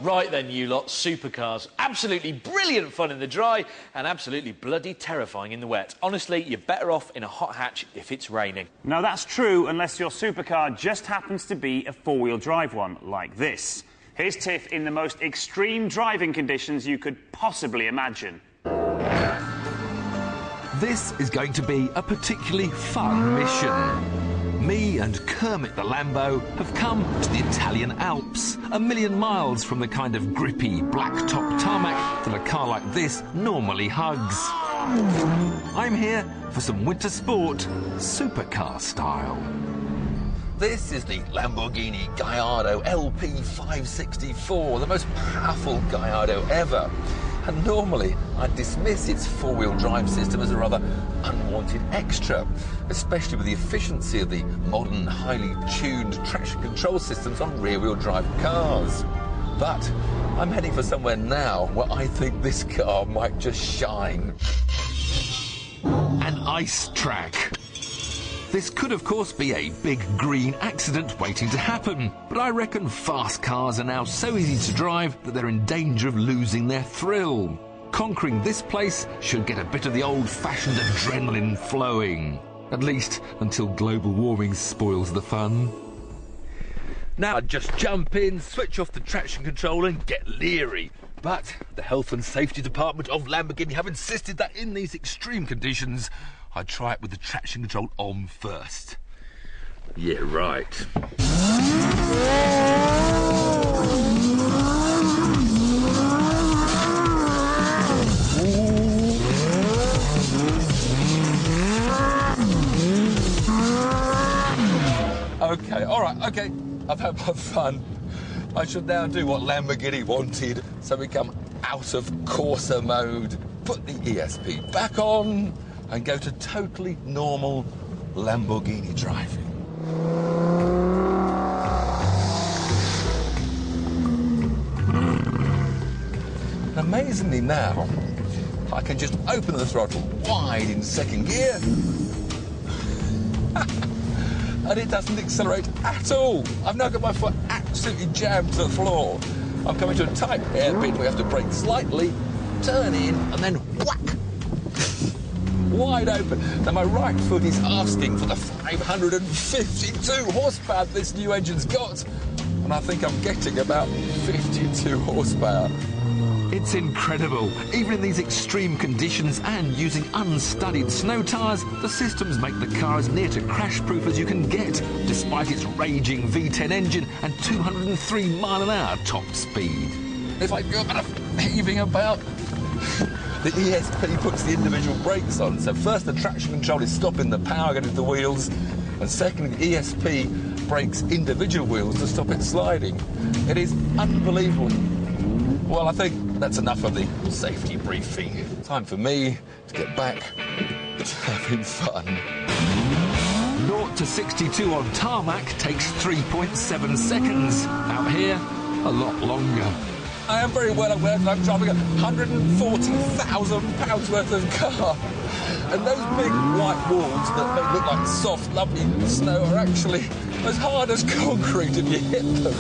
Right then, you lot, supercars. Absolutely brilliant fun in the dry and absolutely bloody terrifying in the wet. Honestly, you're better off in a hot hatch if it's raining. Now, that's true unless your supercar just happens to be a four-wheel drive one, like this. Here's Tiff in the most extreme driving conditions you could possibly imagine. This is going to be a particularly fun mission. Me and Kermit the Lambo have come to the Italian Alps, a million miles from the kind of grippy, black-top tarmac that a car like this normally hugs. I'm here for some winter sport, supercar style. This is the Lamborghini Gallardo LP560-4, the most powerful Gallardo ever. And normally, I'd dismiss its four-wheel drive system as a rather unwanted extra, especially with the efficiency of the modern, highly tuned traction control systems on rear-wheel drive cars. But I'm heading for somewhere now where I think this car might just shine. An ice track. This could, of course, be a big green accident waiting to happen, but I reckon fast cars are now so easy to drive that they're in danger of losing their thrill. Conquering this place should get a bit of the old-fashioned adrenaline flowing, at least until global warming spoils the fun. Now I'd just jump in, switch off the traction control and get leery. But the health and safety department of Lamborghini have insisted that in these extreme conditions, I'd try it with the traction control on first. Yeah, right. Okay, all right, okay. I've had my fun. I should now do what Lamborghini wanted, so we come out of Corsa mode, put the ESP back on, and go to totally normal Lamborghini driving. Amazingly now, I can just open the throttle wide in second gear, and it doesn't accelerate at all. I've now got my foot absolutely jammed to the floor. I'm coming to a tight hairpin where we have to brake slightly, turn in, and then whack! Wide open. Now my right foot is asking for the 552 horsepower this new engine's got, and I think I'm getting about 52 horsepower. It's incredible. Even in these extreme conditions and using unstudied snow tyres, the systems make the car as near to crash-proof as you can get, despite its raging V10 engine and 203 mph top speed. If I do a bit of heaving about, the ESP puts the individual brakes on. So first the traction control is stopping the power going into the wheels, and secondly the ESP brakes individual wheels to stop it sliding. It is unbelievable. Well, I think that's enough of the safety briefing. Time for me to get back to having fun. 0 to 62 on tarmac takes 3.7 seconds. Out here, a lot longer. I am very well aware that I'm driving a £140,000 worth of car. And those big white walls that may look like soft, lovely snow are actually as hard as concrete if you hit them.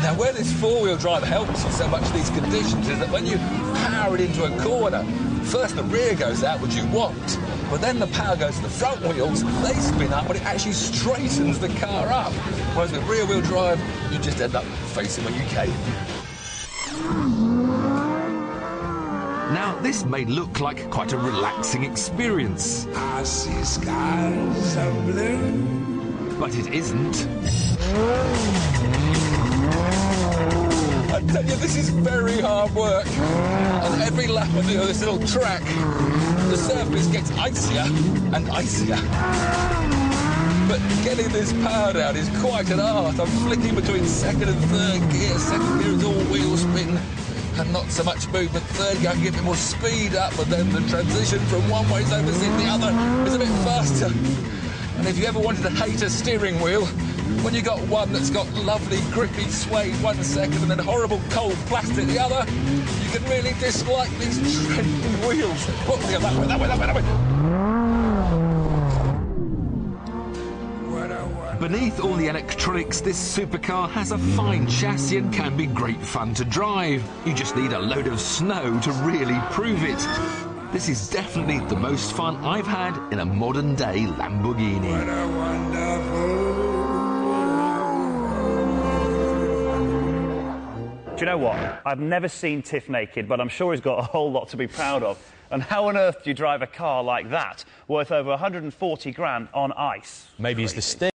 Now, where this four-wheel drive helps you so much in these conditions is that when you power it into a corner, first the rear goes out, which you want, but then the power goes to the front wheels, they spin up, but it actually straightens the car up. Whereas with rear-wheel drive, you just end up facing where you came. Now, this may look like quite a relaxing experience. I see skies of blue, but it isn't. I tell you, this is very hard work. On every lap of this little track, the surface gets icier and icier. But getting this power down is quite an art. I'm flicking between second and third gear. Second gear is all wheel spin and not so much movement. Third gear, I can get a bit more speed up, but then the transition from one way is overseeing the other is a bit faster. And if you ever wanted to hate a steering wheel, when you got one that's got lovely grippy suede 1 second and then horrible cold plastic the other, you can really dislike these trending wheels. Oh, that way. What a Beneath all the electronics, this supercar has a fine chassis and can be great fun to drive. You just need a load of snow to really prove it. This is definitely the most fun I've had in a modern-day Lamborghini. What a wonderful... Do you know what? I've never seen Tiff naked, but I'm sure he's got a whole lot to be proud of. And how on earth do you drive a car like that, worth over 140 grand on ice? Maybe he's the stick.